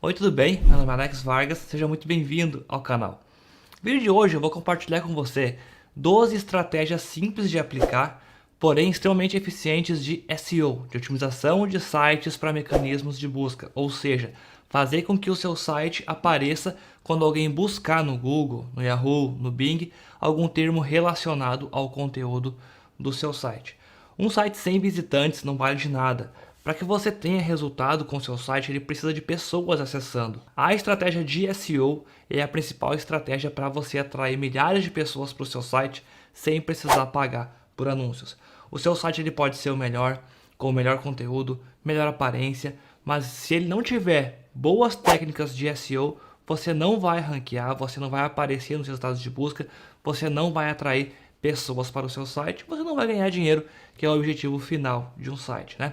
Oi, tudo bem? Meu nome é Alex Vargas, seja muito bem-vindo ao canal. No vídeo de hoje eu vou compartilhar com você 12 estratégias simples de aplicar, porém extremamente eficientes de SEO, de otimização de sites para mecanismos de busca, ou seja, fazer com que o seu site apareça quando alguém buscar no Google, no Yahoo, no Bing, algum termo relacionado ao conteúdo do seu site. Um site sem visitantes não vale de nada. Para que você tenha resultado com seu site, ele precisa de pessoas acessando. A estratégia de SEO é a principal estratégia para você atrair milhares de pessoas para o seu site sem precisar pagar por anúncios. O seu site ele pode ser o melhor, com o melhor conteúdo, melhor aparência, mas se ele não tiver boas técnicas de SEO, você não vai ranquear, você não vai aparecer nos resultados de busca, você não vai atrair pessoas para o seu site, você não vai ganhar dinheiro, que é o objetivo final de um site, né?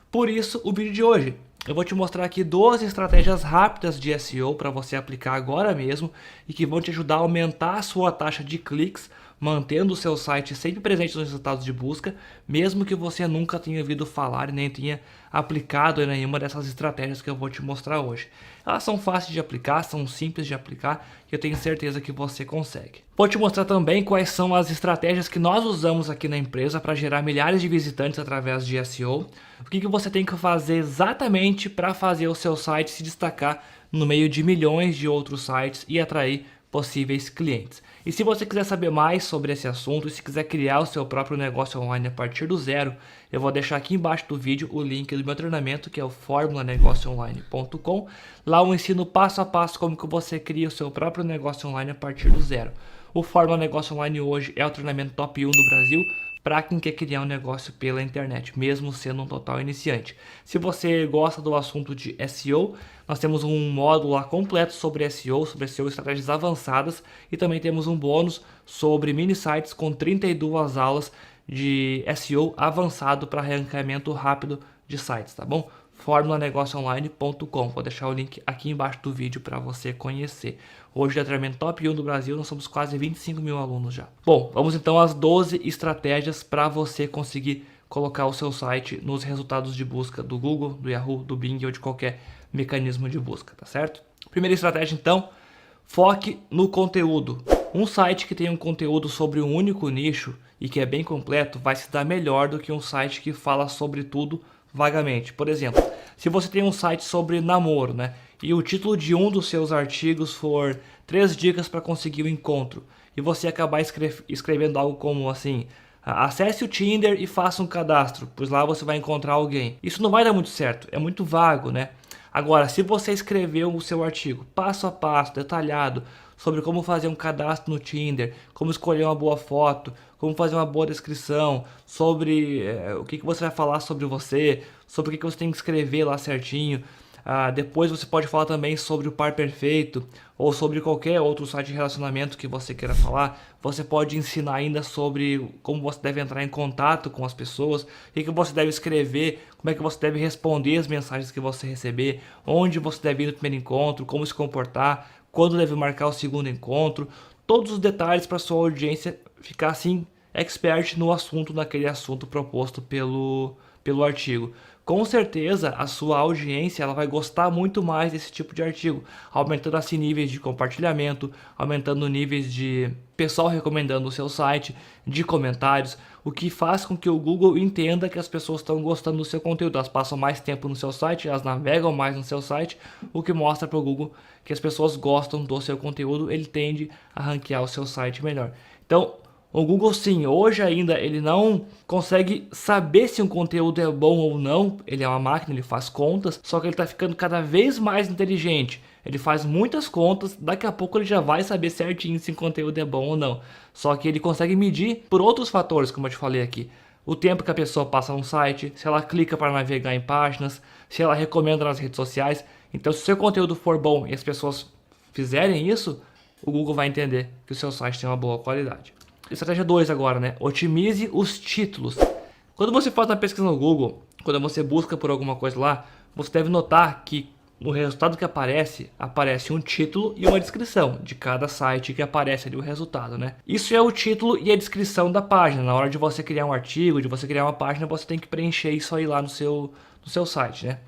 Por isso, o vídeo de hoje, eu vou te mostrar aqui 12 estratégias rápidas de SEO para você aplicar agora mesmo e que vão te ajudar a aumentar a sua taxa de cliques, mantendo o seu site sempre presente nos resultados de busca, mesmo que você nunca tenha ouvido falar e nem tenha aplicado em nenhuma dessas estratégias que eu vou te mostrar hoje. Elas são fáceis de aplicar, são simples de aplicar e eu tenho certeza que você consegue. Vou te mostrar também quais são as estratégias que nós usamos aqui na empresa para gerar milhares de visitantes através de SEO. O que você tem que fazer exatamente para fazer o seu site se destacar no meio de milhões de outros sites e atrair possíveis clientes. E se você quiser saber mais sobre esse assunto e se quiser criar o seu próprio negócio online a partir do zero, eu vou deixar aqui embaixo do vídeo o link do meu treinamento, que é o formulanegocioonline.com. Lá eu ensino passo a passo como que você cria o seu próprio negócio online a partir do zero. O Fórmula Negócio Online hoje é o treinamento top 1 do Brasil para quem quer criar um negócio pela internet, mesmo sendo um total iniciante. Se você gosta do assunto de SEO, nós temos um módulo lá completo sobre SEO estratégias avançadas, e também temos um bônus sobre mini sites com 32 aulas de SEO avançado para ranqueamento rápido de sites, tá bom? formulanegocioonline.com. Vou deixar o link aqui embaixo do vídeo para você conhecer. Hoje é o treinamento top 1 do Brasil, nós somos quase 25 mil alunos já. Bom, vamos então às 12 estratégias para você conseguir colocar o seu site nos resultados de busca do Google, do Yahoo, do Bing ou de qualquer mecanismo de busca, tá certo? Primeira estratégia então, foque no conteúdo. Um site que tem um conteúdo sobre um único nicho e que é bem completo vai se dar melhor do que um site que fala sobre tudo vagamente. Por exemplo, se você tem um site sobre namoro, né, e o título de um dos seus artigos for 3 dicas para conseguir o encontro, e você acabar escrevendo algo como assim: acesse o Tinder e faça um cadastro, pois lá você vai encontrar alguém. Isso não vai dar muito certo, é muito vago, né? Agora, se você escreveu o seu artigo passo a passo, detalhado, sobre como fazer um cadastro no Tinder, como escolher uma boa foto, como fazer uma boa descrição, sobre o que você vai falar sobre você, sobre o que você tem que escrever lá certinho. Depois você pode falar também sobre o par perfeito ou sobre qualquer outro site de relacionamento que você queira falar. Você pode ensinar ainda sobre como você deve entrar em contato com as pessoas, o que você deve escrever, como é que você deve responder as mensagens que você receber, onde você deve ir no primeiro encontro, como se comportar, quando deve marcar o segundo encontro. Todos os detalhes para sua audiência ficar assim expert no assunto, naquele assunto proposto pelo artigo. Com certeza a sua audiência ela vai gostar muito mais desse tipo de artigo, aumentando assim níveis de compartilhamento, aumentando níveis de pessoal recomendando o seu site, de comentários, o que faz com que o Google entenda que as pessoas estão gostando do seu conteúdo. Elas passam mais tempo no seu site, elas navegam mais no seu site, o que mostra para o Google que as pessoas gostam do seu conteúdo, ele tende a ranquear o seu site melhor. Então, o Google sim, hoje ainda ele não consegue saber se um conteúdo é bom ou não. Ele é uma máquina, ele faz contas, só que ele está ficando cada vez mais inteligente. Ele faz muitas contas, daqui a pouco ele já vai saber certinho se o conteúdo é bom ou não. Só que ele consegue medir por outros fatores, como eu te falei aqui. O tempo que a pessoa passa no site, se ela clica para navegar em páginas, se ela recomenda nas redes sociais. Então se o seu conteúdo for bom e as pessoas fizerem isso, o Google vai entender que o seu site tem uma boa qualidade. Estratégia 2 agora, né? Otimize os títulos. Quando você faz uma pesquisa no Google, quando você busca por alguma coisa lá, você deve notar que no resultado que aparece um título e uma descrição de cada site que aparece ali o resultado, né? Isso é o título e a descrição da página. Na hora de você criar um artigo, de você criar uma página, você tem que preencher isso aí lá no seu site, né?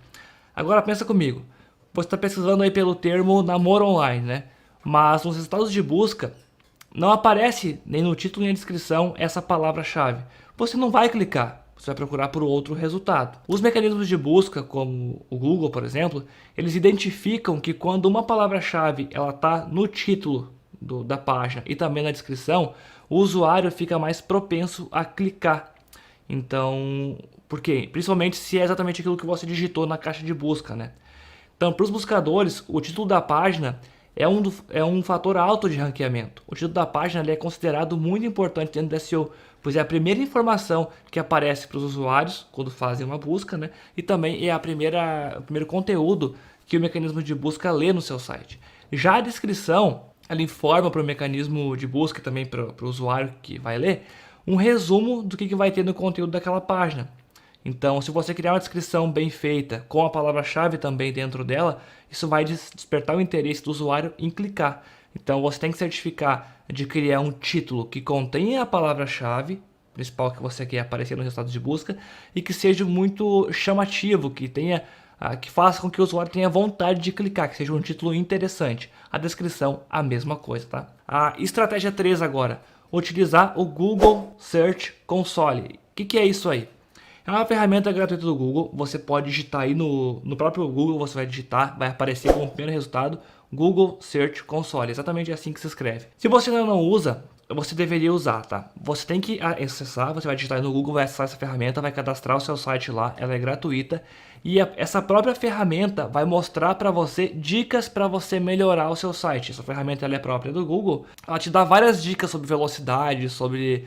Agora pensa comigo. você está pesquisando aí pelo termo namoro online, né? Mas nos resultados de busca não aparece nem no título nem na descrição essa palavra-chave. Você não vai clicar, você vai procurar por outro resultado. Os mecanismos de busca, como o Google, por exemplo, eles identificam que quando uma palavra-chave ela está no título da página e também na descrição, o usuário fica mais propenso a clicar. Então, por quê? Principalmente se é exatamente aquilo que você digitou na caixa de busca, né? Então, para os buscadores, o título da página é um fator alto de ranqueamento. O título da página ele é considerado muito importante dentro do SEO, pois é a primeira informação que aparece para os usuários quando fazem uma busca, né? E também é o primeiro conteúdo que o mecanismo de busca lê no seu site. Já a descrição, ela informa para o mecanismo de busca e também para o usuário que vai ler, um resumo do que vai ter no conteúdo daquela página. Então, se você criar uma descrição bem feita, com a palavra-chave também dentro dela, isso vai despertar o interesse do usuário em clicar. Então, você tem que certificar de criar um título que contenha a palavra-chave principal que você quer aparecer nos resultados de busca e que seja muito chamativo, que faça com que o usuário tenha vontade de clicar, que seja um título interessante. A descrição, a mesma coisa, tá? A estratégia 3 agora, utilizar o Google Search Console. O que é isso aí? É uma ferramenta gratuita do Google, você pode digitar aí no próprio Google, você vai digitar, vai aparecer como primeiro resultado Google Search Console, exatamente assim que se escreve. Se você ainda não usa, você deveria usar, tá? Você tem que acessar, você vai digitar aí no Google, vai acessar essa ferramenta, vai cadastrar o seu site lá, ela é gratuita. E essa própria ferramenta vai mostrar para você dicas para você melhorar o seu site. Essa ferramenta ela é própria do Google, ela te dá várias dicas sobre velocidade, sobre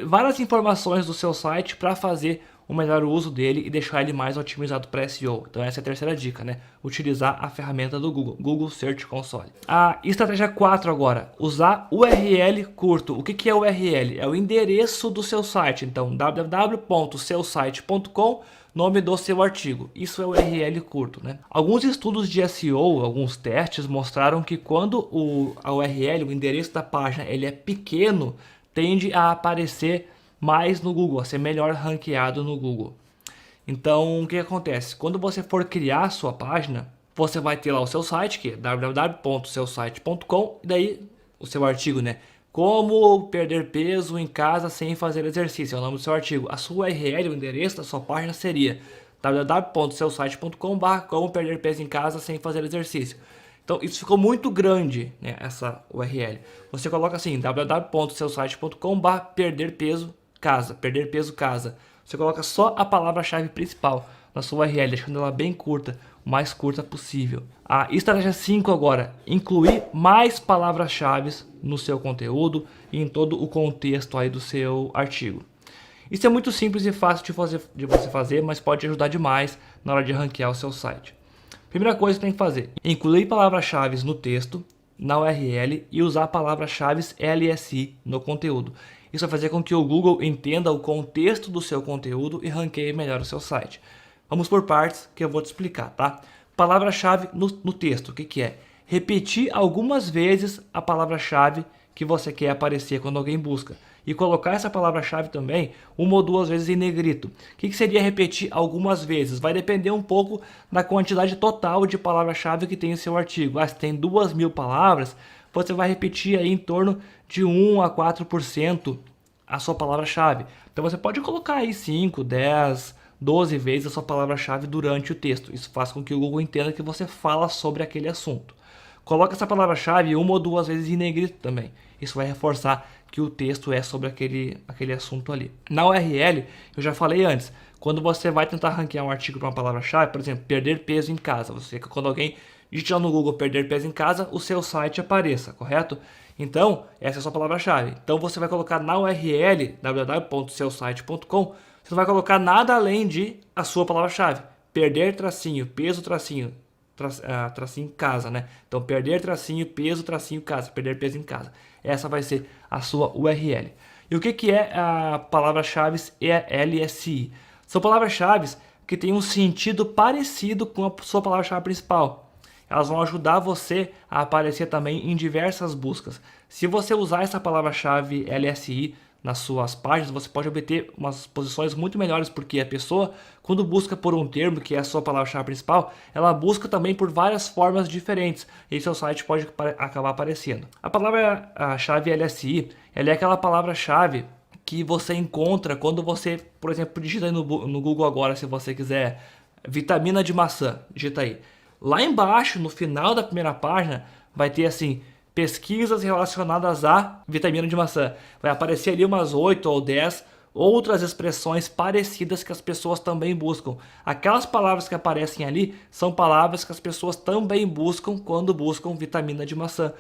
várias informações do seu site para fazer o melhor uso dele e deixar ele mais otimizado para SEO. Então essa é a terceira dica, né? Utilizar a ferramenta do Google, Google Search Console. A estratégia 4 agora, usar URL curto. O que é URL? É o endereço do seu site. Então www.seusite.com, nome do seu artigo. Isso é o URL curto, né? Alguns estudos de SEO, alguns testes mostraram que quando a URL, o endereço da página, ele é pequeno, tende a aparecer mais no Google, a ser melhor ranqueado no Google. Então, o que acontece? Quando você for criar a sua página, você vai ter lá o seu site, que é www.seusite.com, e daí o seu artigo, né? Como perder peso em casa sem fazer exercício, é o nome do seu artigo. A sua URL, o endereço da sua página seria www.seusite.com/como perder peso em casa sem fazer exercício. Então, isso ficou muito grande, né, essa URL. Você coloca assim, www.seusite.com/perder peso casa. Você coloca só a palavra-chave principal na sua URL, deixando ela bem curta, o mais curta possível. A estratégia 5 agora, incluir mais palavras-chave no seu conteúdo e em todo o contexto aí do seu artigo. Isso é muito simples e fácil de você fazer, mas pode ajudar demais na hora de ranquear o seu site. Primeira coisa que tem que fazer, incluir palavras-chave no texto, na URL e usar palavras-chave LSI no conteúdo. Isso vai fazer com que o Google entenda o contexto do seu conteúdo e ranqueie melhor o seu site. Vamos por partes que eu vou te explicar, tá? Palavra-chave no texto, o que é? Repetir algumas vezes a palavra-chave que você quer aparecer quando alguém busca. E colocar essa palavra-chave também uma ou duas vezes em negrito. O que seria repetir algumas vezes? Vai depender um pouco da quantidade total de palavra-chave que tem em seu artigo. Se tem 2.000 palavras, você vai repetir aí em torno de 1 a 4% a sua palavra-chave. Então você pode colocar aí 5, 10, 12 vezes a sua palavra-chave durante o texto. Isso faz com que o Google entenda que você fala sobre aquele assunto. Coloca essa palavra-chave uma ou duas vezes em negrito também. Isso vai reforçar que o texto é sobre aquele assunto ali. Na URL, eu já falei antes, quando você vai tentar ranquear um artigo para uma palavra-chave, por exemplo, perder peso em casa, quando alguém digitar no Google perder peso em casa, o seu site apareça, correto? Então, essa é a sua palavra-chave. Então você vai colocar na URL www.seusite.com, você não vai colocar nada além de a sua palavra-chave. Perder tracinho, peso tracinho, tracinho casa, né? Então perder tracinho, peso tracinho casa, perder peso em casa. Essa vai ser a sua URL. E o que é a palavra-chave LSI? São palavras-chave que têm um sentido parecido com a sua palavra-chave principal. Elas vão ajudar você a aparecer também em diversas buscas. Se você usar essa palavra-chave LSI nas suas páginas, você pode obter umas posições muito melhores, porque a pessoa, quando busca por um termo que é a sua palavra-chave principal, ela busca também por várias formas diferentes, e seu site pode acabar aparecendo. A palavra-chave LSI, ela é aquela palavra-chave que você encontra quando você, por exemplo, digita aí no Google agora, se você quiser, vitamina de maçã, digita aí. Lá embaixo, no final da primeira página, vai ter assim, pesquisas relacionadas à vitamina de maçã. Vai aparecer ali umas 8 ou 10 outras expressões parecidas que as pessoas também buscam. Aquelas palavras que aparecem ali são palavras que as pessoas também buscam quando buscam vitamina de maçã.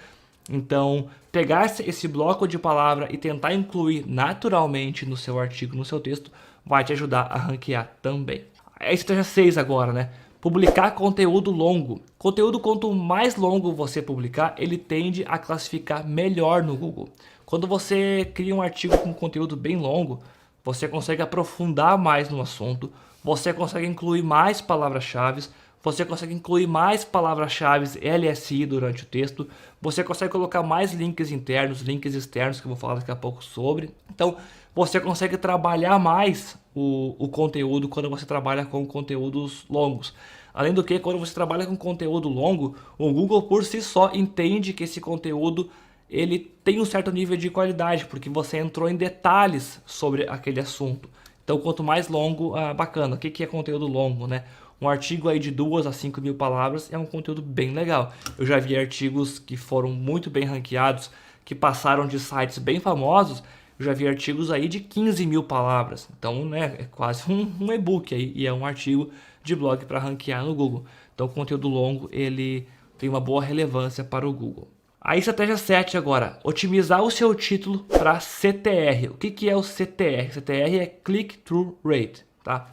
Então, pegar esse bloco de palavra e tentar incluir naturalmente no seu artigo, no seu texto, vai te ajudar a ranquear também. A estratégia 6 agora, né? Publicar conteúdo longo. Conteúdo, quanto mais longo você publicar, ele tende a classificar melhor no Google. Quando você cria um artigo com conteúdo bem longo, você consegue aprofundar mais no assunto, você consegue incluir mais palavras-chave, você consegue incluir mais palavras-chave LSI durante o texto, você consegue colocar mais links internos, links externos, que eu vou falar daqui a pouco sobre. Então, você consegue trabalhar mais o conteúdo quando você trabalha com conteúdos longos. Além do que, quando você trabalha com conteúdo longo, o Google por si só entende que esse conteúdo ele tem um certo nível de qualidade, porque você entrou em detalhes sobre aquele assunto. Então, quanto mais longo, bacana. O que é conteúdo longo, né? Um artigo aí de 2 a 5 mil palavras é um conteúdo bem legal. Eu já vi artigos que foram muito bem ranqueados, que passaram de sites bem famosos. Eu já vi artigos aí de 15 mil palavras. Então, né, é quase um e-book aí, e é um artigo de blog para ranquear no Google. Então, o conteúdo longo, ele tem uma boa relevância para o Google. A estratégia 7 agora, otimizar o seu título para CTR. O que é o CTR? CTR é Click-Through Rate, tá?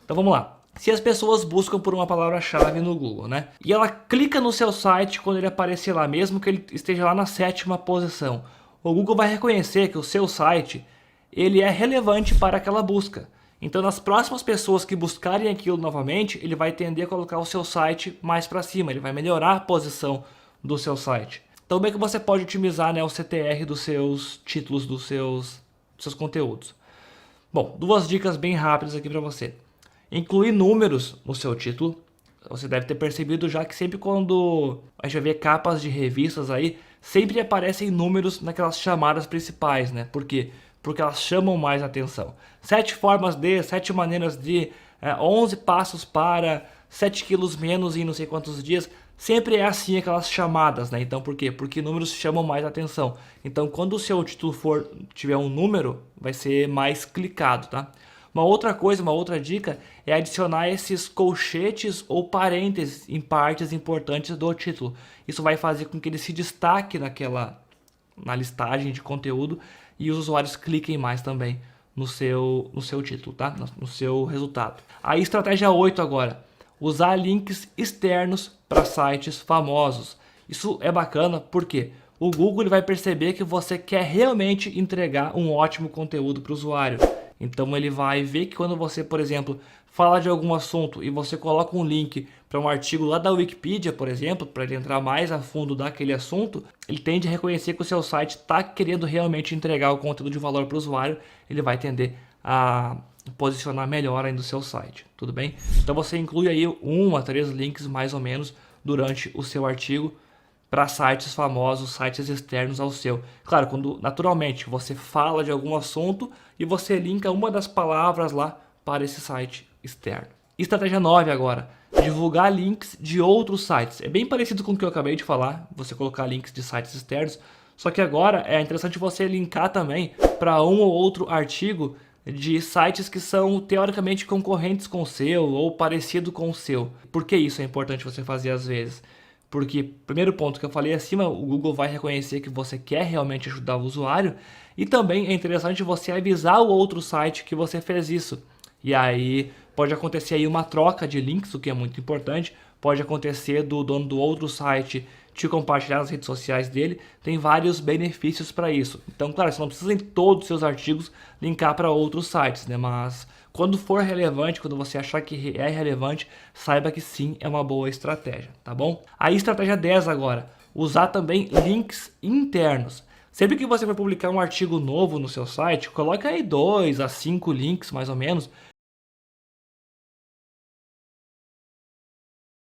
Então vamos lá. Se as pessoas buscam por uma palavra-chave no Google, né? E ela clica no seu site quando ele aparecer lá, mesmo que ele esteja lá na 7ª posição. O Google vai reconhecer que o seu site, ele é relevante para aquela busca. Então, nas próximas pessoas que buscarem aquilo novamente, ele vai tender a colocar o seu site mais para cima. Ele vai melhorar a posição do seu site. Então, como é que você pode otimizar, né, o CTR dos seus títulos, dos seus conteúdos? Bom, 2 dicas bem rápidas aqui para você. Incluir números no seu título. Você deve ter percebido já que sempre quando a gente vê capas de revistas aí, sempre aparecem números naquelas chamadas principais, né? Por quê? Porque elas chamam mais atenção. 7 maneiras de, 11 passos para 7 quilos menos em não sei quantos dias. Sempre é assim aquelas chamadas, né? Então por quê? Porque números chamam mais atenção. Então quando o seu título tiver um número, vai ser mais clicado, tá? Uma outra dica é adicionar esses colchetes ou parênteses em partes importantes do título. Isso vai fazer com que ele se destaque na listagem de conteúdo e os usuários cliquem mais também no seu título, tá? No seu resultado. A estratégia 8 agora, usar links externos para sites famosos. Isso é bacana porque o Google ele vai perceber que você quer realmente entregar um ótimo conteúdo para o usuário. Então ele vai ver que quando você, por exemplo, fala de algum assunto e você coloca um link para um artigo lá da Wikipedia, por exemplo, para ele entrar mais a fundo daquele assunto, ele tende a reconhecer que o seu site está querendo realmente entregar o conteúdo de valor para o usuário, ele vai tender a posicionar melhor ainda o seu site, tudo bem? Então você inclui aí 1 a 3 links mais ou menos durante o seu artigo para sites famosos, sites externos ao seu. Claro, quando naturalmente você fala de algum assunto e você linka uma das palavras lá para esse site externo. Estratégia 9 agora, divulgar links de outros sites. É bem parecido com o que eu acabei de falar, você colocar links de sites externos, só que agora é interessante você linkar também para um ou outro artigo de sites que são teoricamente concorrentes com o seu ou parecido com o seu. Por que isso é importante você fazer às vezes? Porque, primeiro ponto que eu falei acima, o Google vai reconhecer que você quer realmente ajudar o usuário. E também é interessante você avisar o outro site que você fez isso. E aí pode acontecer aí uma troca de links, o que é muito importante. Pode acontecer do dono do outro site te compartilhar nas redes sociais dele. Tem vários benefícios para isso. Então, claro, você não precisa em todos os seus artigos linkar para outros sites, né? Mas quando for relevante, quando você achar que é relevante, saiba que sim, é uma boa estratégia, tá bom? A estratégia 10 agora, usar também links internos. Sempre que você for publicar um artigo novo no seu site, coloque aí 2 a 5 links mais ou menos,